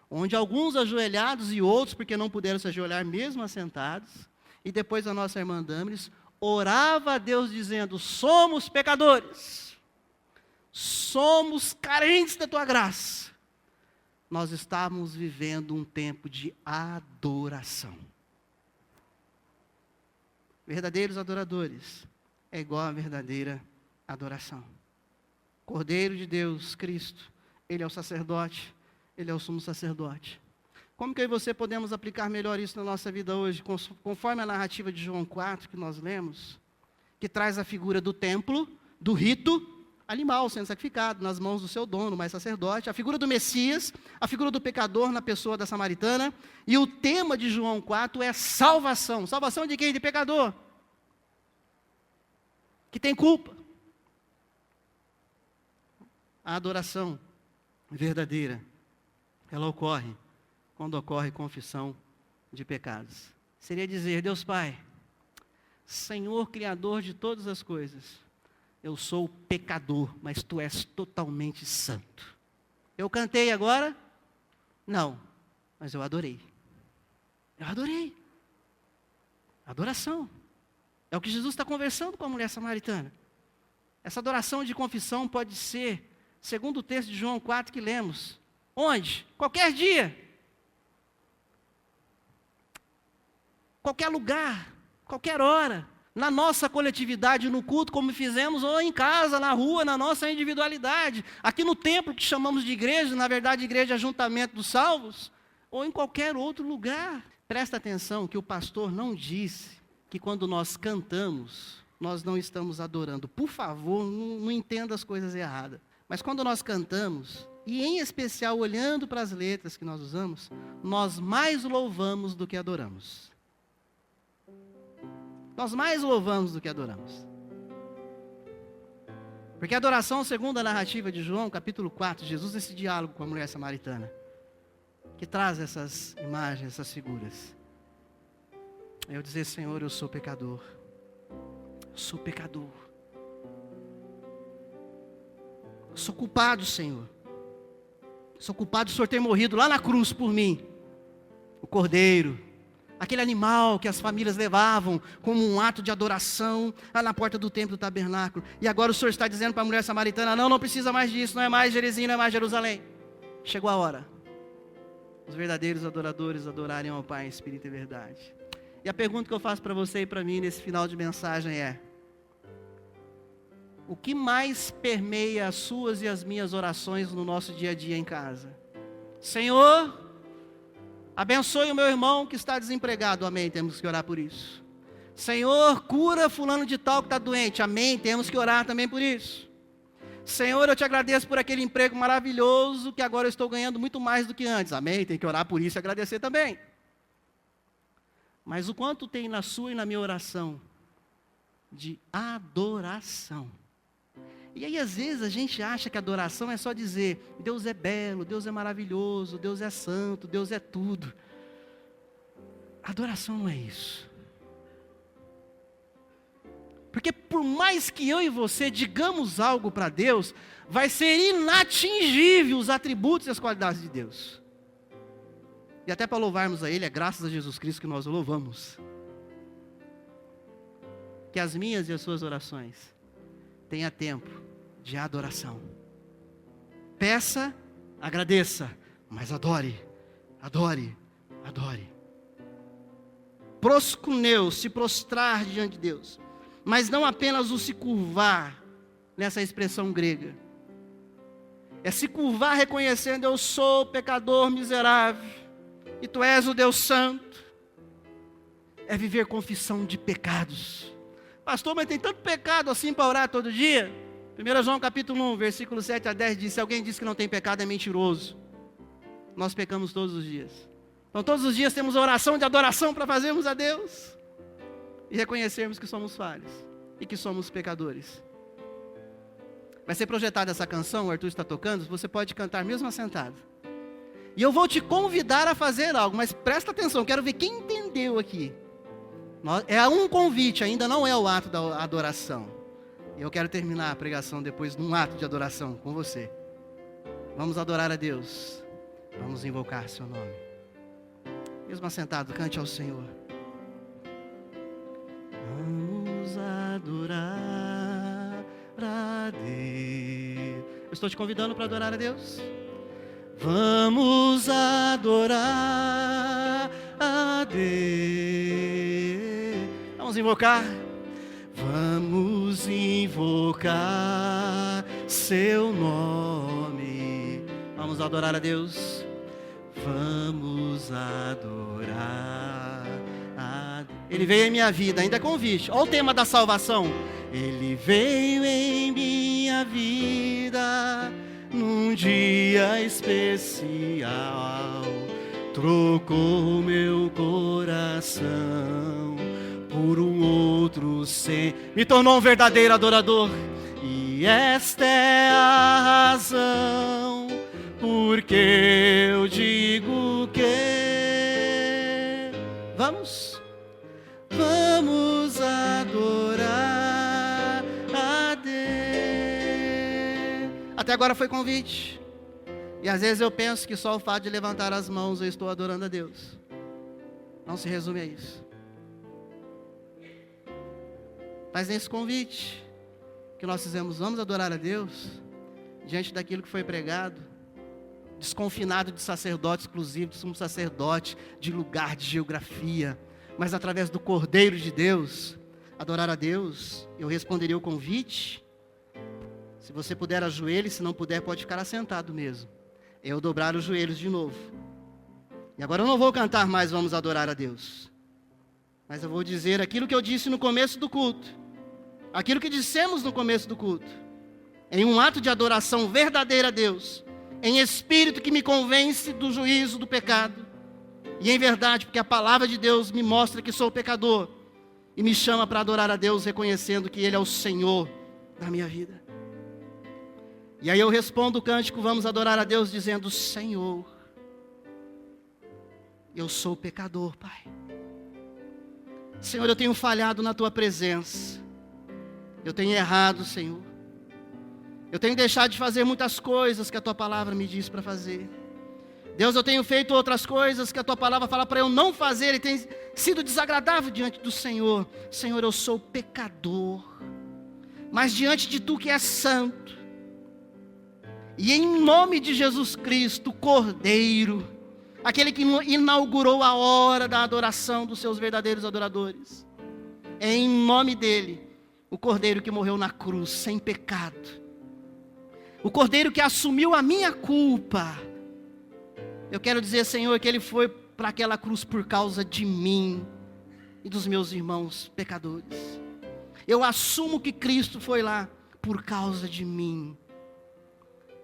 Onde alguns ajoelhados e outros, porque não puderam se ajoelhar mesmo assentados, e depois a nossa irmã Damaris orava a Deus dizendo: somos pecadores, somos carentes da tua graça. Nós estávamos vivendo um tempo de adoração. Verdadeiros adoradores é igual a verdadeira adoração. Cordeiro de Deus, Cristo, Ele é o sacerdote, Ele é o sumo sacerdote. Como que eu e você podemos aplicar melhor isso na nossa vida hoje? Conforme a narrativa de João 4, que nós lemos, que traz a figura do templo, do rito animal sendo sacrificado nas mãos do seu dono, mais sacerdote, a figura do Messias, a figura do pecador na pessoa da samaritana, e o tema de João 4 é salvação. Salvação de quem? De pecador, que tem culpa. A adoração verdadeira, ela ocorre quando ocorre confissão de pecados. Seria dizer: Deus Pai, Senhor Criador de todas as coisas, eu sou pecador, mas Tu és totalmente santo. Eu cantei agora? Não, mas eu adorei. Eu adorei. Adoração. É o que Jesus está conversando com a mulher samaritana. Essa adoração de confissão pode ser, segundo o texto de João 4 que lemos, onde? Qualquer dia. Qualquer lugar, qualquer hora. Na nossa coletividade, no culto, como fizemos, ou em casa, na rua, na nossa individualidade, aqui no templo que chamamos de igreja, na verdade igreja é ajuntamento dos salvos, ou em qualquer outro lugar. Presta atenção que o pastor não disse que quando nós cantamos, nós não estamos adorando. Por favor, não entenda as coisas erradas. Mas quando nós cantamos, e em especial olhando para as letras que nós usamos, nós mais louvamos do que adoramos. Nós mais louvamos do que adoramos. Porque a adoração, segundo a narrativa de João, capítulo 4, Jesus, esse diálogo com a mulher samaritana, que traz essas imagens, essas figuras. É eu dizer: Senhor, eu sou pecador. Eu sou pecador. Eu sou culpado, Senhor. Eu sou culpado do Senhor ter morrido lá na cruz por mim. O cordeiro. Aquele animal que as famílias levavam como um ato de adoração lá na porta do templo do tabernáculo. E agora o Senhor está dizendo para a mulher samaritana: não precisa mais disso, não é mais Gerizim, não é mais Jerusalém. Chegou a hora. Os verdadeiros adoradores adorarem ao Pai em espírito e verdade. E a pergunta que eu faço para você e para mim nesse final de mensagem é: o que mais permeia as suas e as minhas orações no nosso dia a dia em casa? Senhor, abençoe o meu irmão que está desempregado. Amém, temos que orar por isso. Senhor, cura fulano de tal que está doente. Amém, temos que orar também por isso. Senhor, eu te agradeço por aquele emprego maravilhoso que agora eu estou ganhando muito mais do que antes. Amém, tem que orar por isso e agradecer também. Mas o quanto tem na sua e na minha oração de adoração? E aí às vezes a gente acha que adoração é só dizer: Deus é belo, Deus é maravilhoso, Deus é santo, Deus é tudo. Adoração não é isso. Porque por mais que eu e você digamos algo para Deus, vai ser inatingível os atributos e as qualidades de Deus. E até para louvarmos a Ele, é graças a Jesus Cristo que nós o louvamos. Que as minhas e as suas orações tenha tempo de adoração. Peça, agradeça, mas adore, adore, adore. Proscuneu, se prostrar diante de Deus, mas não apenas o se curvar, nessa expressão grega. É se curvar reconhecendo: eu sou pecador miserável, e Tu és o Deus Santo. É viver confissão de pecados. Pastor, mas tem tanto pecado assim para orar todo dia? 1 João capítulo 1, versículo 7 a 10 diz: se alguém diz que não tem pecado, é mentiroso. Nós pecamos todos os dias. Então todos os dias temos oração de adoração para fazermos a Deus e reconhecermos que somos falhos e que somos pecadores. Vai ser projetada essa canção, o Arthur está tocando, você pode cantar mesmo assentado. E eu vou te convidar a fazer algo, mas presta atenção, quero ver quem entendeu aqui. É um convite, ainda não é o ato da adoração. E eu quero terminar a pregação depois num ato de adoração com você. Vamos adorar a Deus. Vamos invocar seu nome. Mesmo assentado, cante ao Senhor. Vamos adorar a Deus. Eu estou te convidando para adorar a Deus. Vamos adorar a Deus. Vamos invocar. Vamos invocar seu nome. Vamos adorar a Deus. Vamos adorar a Deus. Ele veio em minha vida, ainda é convite. Olha o tema da salvação. Ele veio em minha vida num dia especial. Trocou meu coração por um outro ser. Me tornou um verdadeiro adorador. E esta é a razão porque eu digo que vamos adorar a Deus. Até agora foi convite. E às vezes eu penso que só o fato de levantar as mãos eu estou adorando a Deus. Não se resume a isso. Mas nesse convite que nós fizemos, vamos adorar a Deus, diante daquilo que foi pregado, desconfinado de sacerdote exclusivo, de sumo sacerdote, de lugar, de geografia, mas através do Cordeiro de Deus, adorar a Deus. Eu responderia o convite. Se você puder, ajoelhe, se não puder, pode ficar assentado mesmo. Eu dobrar os joelhos de novo. E agora eu não vou cantar mais vamos adorar a Deus, mas eu vou dizer aquilo que eu disse no começo do culto, aquilo que dissemos no começo do culto, em um ato de adoração verdadeira a Deus, em espírito que me convence do juízo do pecado, e em verdade, porque a palavra de Deus me mostra que sou pecador, e me chama para adorar a Deus, reconhecendo que Ele é o Senhor da minha vida. E aí eu respondo o cântico, vamos adorar a Deus, dizendo: Senhor, eu sou pecador, Pai. Senhor, eu tenho falhado na Tua presença. Eu tenho errado, Senhor. Eu tenho deixado de fazer muitas coisas que a Tua palavra me diz para fazer. Deus, eu tenho feito outras coisas que a Tua palavra fala para eu não fazer e tem sido desagradável diante do Senhor. Senhor, eu sou pecador, mas diante de Tu que és santo, e em nome de Jesus Cristo, Cordeiro, aquele que inaugurou a hora da adoração dos seus verdadeiros adoradores, é em nome dEle, o Cordeiro que morreu na cruz, sem pecado, o Cordeiro que assumiu a minha culpa. Eu quero dizer, Senhor, que Ele foi para aquela cruz por causa de mim e dos meus irmãos pecadores. Eu assumo que Cristo foi lá por causa de mim.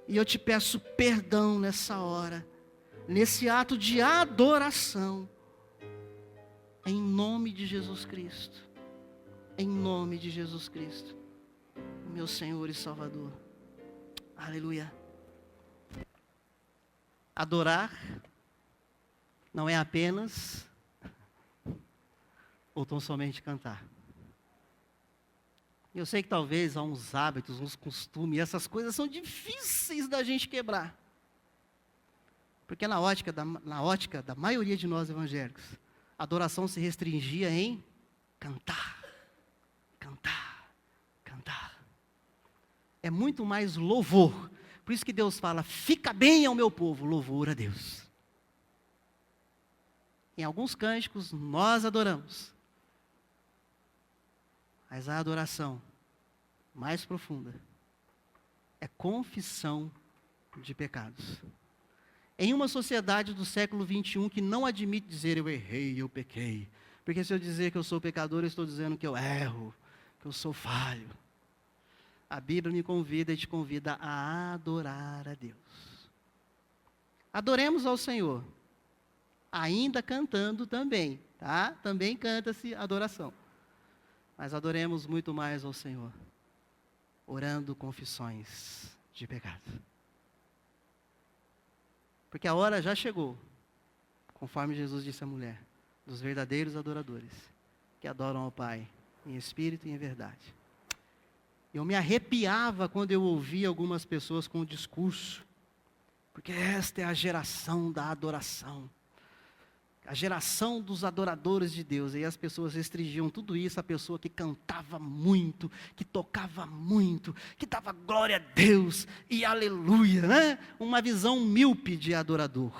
E eu te peço perdão nessa hora, nesse ato de adoração, em nome de Jesus Cristo, em nome de Jesus Cristo, meu Senhor e Salvador. Aleluia. Adorar não é apenas ou tão somente cantar. Eu sei que talvez há uns hábitos, uns costumes, e essas coisas são difíceis da gente quebrar. Porque na ótica da maioria de nós evangélicos, a adoração se restringia em cantar, cantar, cantar. É muito mais louvor. Por isso que Deus fala, fica bem ao meu povo, louvor a Deus. Em alguns cânticos nós adoramos. Mas a adoração mais profunda é confissão de pecados. Em uma sociedade do século 21 que não admite dizer eu errei, eu pequei. Porque se eu dizer que eu sou pecador, eu estou dizendo que eu erro, que eu sou falho. A Bíblia me convida e te convida a adorar a Deus. Adoremos ao Senhor, ainda cantando também, tá? Também canta-se adoração. Mas adoremos muito mais ao Senhor, orando confissões de pecado. Porque a hora já chegou, conforme Jesus disse à mulher, dos verdadeiros adoradores, que adoram ao Pai em espírito e em verdade. Eu me arrepiava quando eu ouvia algumas pessoas com o discurso, porque esta é a geração da adoração, a geração dos adoradores de Deus. E as pessoas restringiam tudo isso à pessoa que cantava muito, que tocava muito, que dava glória a Deus e aleluia, né? Uma visão míope de adorador.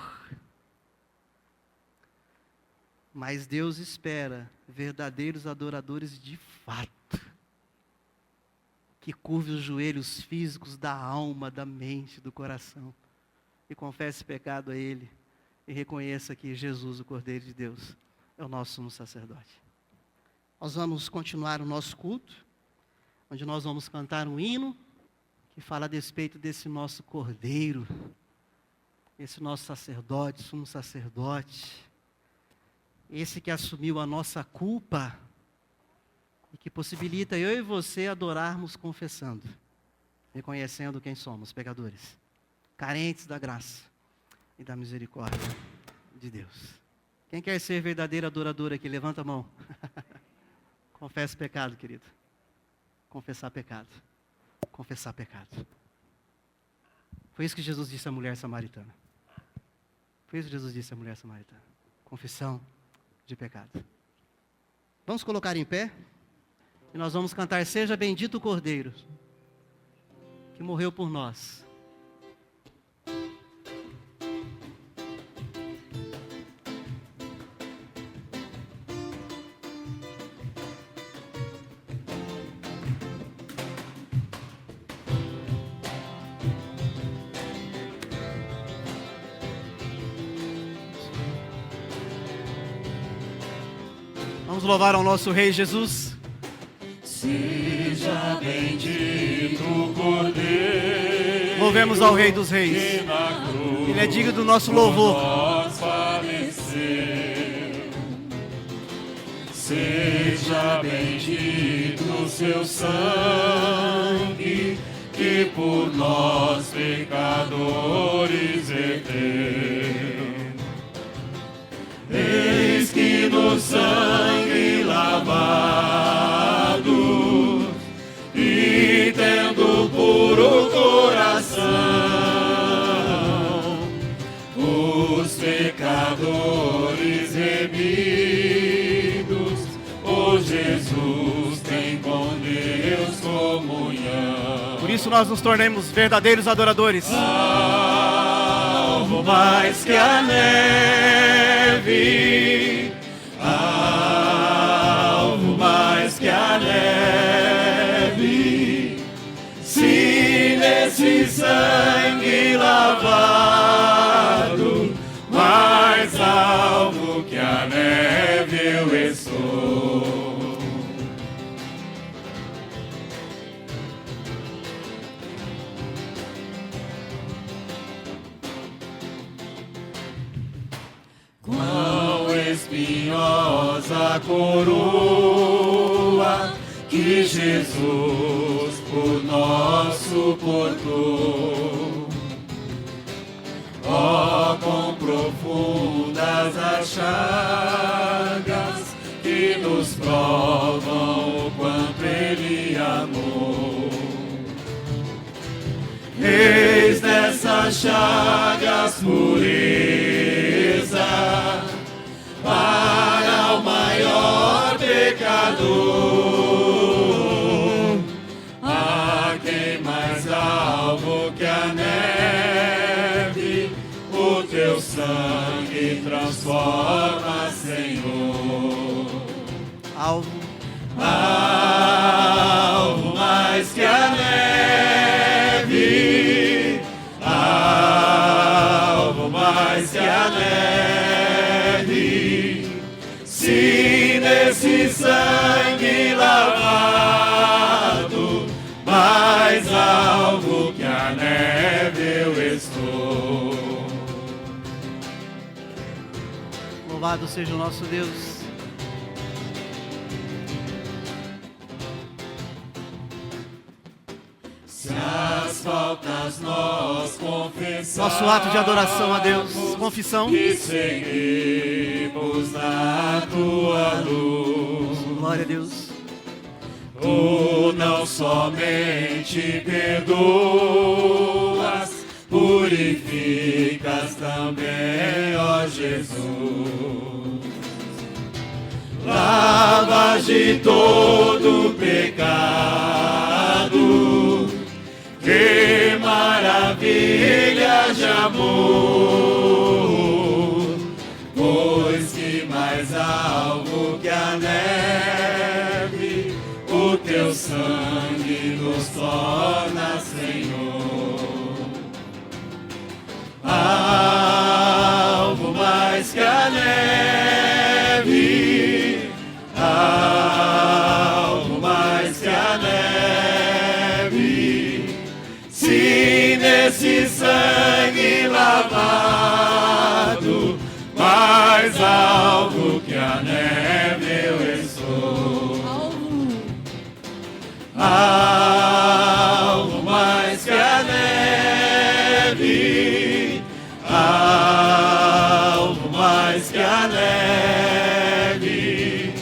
Mas Deus espera verdadeiros adoradores de fato, que curve os joelhos físicos da alma, da mente, do coração, e confesse pecado a Ele, e reconheça que Jesus, o Cordeiro de Deus, é o nosso sumo sacerdote. Nós vamos continuar o nosso culto, onde nós vamos cantar um hino, que fala a respeito desse nosso Cordeiro, esse nosso sacerdote, sumo sacerdote, esse que assumiu a nossa culpa, e que possibilita eu e você adorarmos confessando, reconhecendo quem somos, pecadores, carentes da graça e da misericórdia de Deus. Quem quer ser verdadeiro adorador aqui, levanta a mão. Confesse pecado, querido. Confessar pecado. Confessar pecado. Foi isso que Jesus disse à mulher samaritana. Foi isso que Jesus disse à mulher samaritana. Confissão de pecado. Vamos colocar em pé. E nós vamos cantar: Seja bendito o Cordeiro, que morreu por nós. Vamos louvar ao nosso Rei Jesus. Seja bendito o Cordeiro. Louvemos ao Rei dos Reis. Ele é digno do nosso louvor. Seja bendito o seu sangue, que por nós pecadores verteu. Eis que no sangue lavado e tendo puro coração, os pecadores remidos, o Jesus tem com Deus comunhão. Por isso nós nos tornemos verdadeiros adoradores. Alvo mais que a neve, alvo mais que a neve, se nesse sangue lavado, mais alvo que a neve eu estou. Quão espinhosa coroa que Jesus por nós suportou. Ó, quão profundas as chagas que nos provam o quanto Ele amou. Eis nessas chagas pureza para o maior pecador, a quem mais alvo que a neve o teu sangue transforma, Senhor. Alvo, Alvo mais que a neve, alvo mais que a neve, se nesse sangue lavado, mais Louvado seja o nosso Deus. Se as faltas nós confessarmos, Nosso ato de adoração a Deus, confissão. e seguimos na tua luz, Glória a Deus. tu não somente perdoas, purificas também, ó Jesus. Lavas de todo pecado, que maravilha de amor, pois que mais alvo que a neve, o teu sangue nos torna, Senhor. Alvo mais que a neve, alvo mais que a neve, se nesse sangue lavado, mais alvo que a neve eu sou. Alvo mais que a neve, alvo mais que a neve,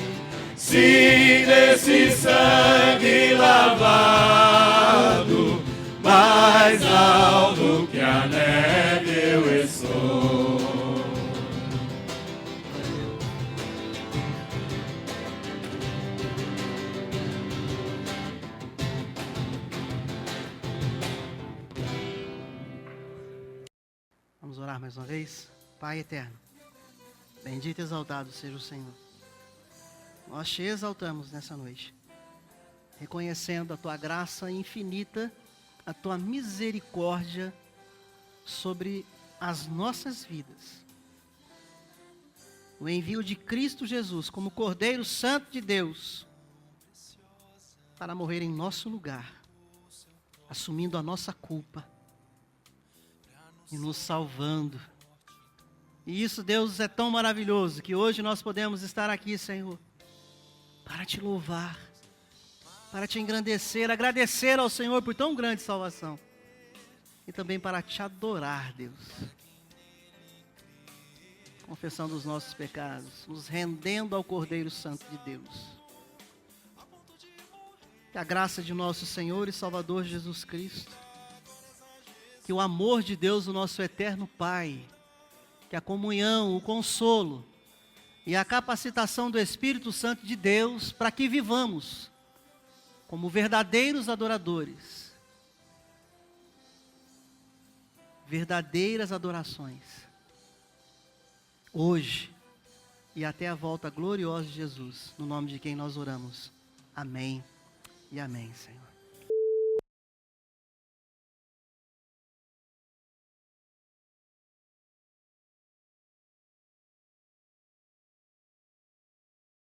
se nesse sangue lavado, mais alvo que a neve eu sou. Vamos orar mais uma vez. Pai eterno, bendito e exaltado seja o Senhor. Nós te exaltamos nessa noite, reconhecendo a tua graça infinita, a tua misericórdia sobre as nossas vidas. O envio de Cristo Jesus como Cordeiro Santo de Deus para morrer em nosso lugar, assumindo a nossa culpa e nos salvando. E isso, Deus, é tão maravilhoso que hoje nós podemos estar aqui, Senhor, para te louvar, para te engrandecer, agradecer ao Senhor por tão grande salvação e também para te adorar, Deus, confessando os nossos pecados, nos rendendo ao Cordeiro Santo de Deus. Que a graça de nosso Senhor e Salvador Jesus Cristo, que o amor de Deus, o nosso eterno Pai, que a comunhão, o consolo e a capacitação do Espírito Santo de Deus para que vivamos como verdadeiros adoradores, verdadeiras adorações, hoje e até a volta gloriosa de Jesus, no nome de quem nós oramos. Amém e amém, Senhor.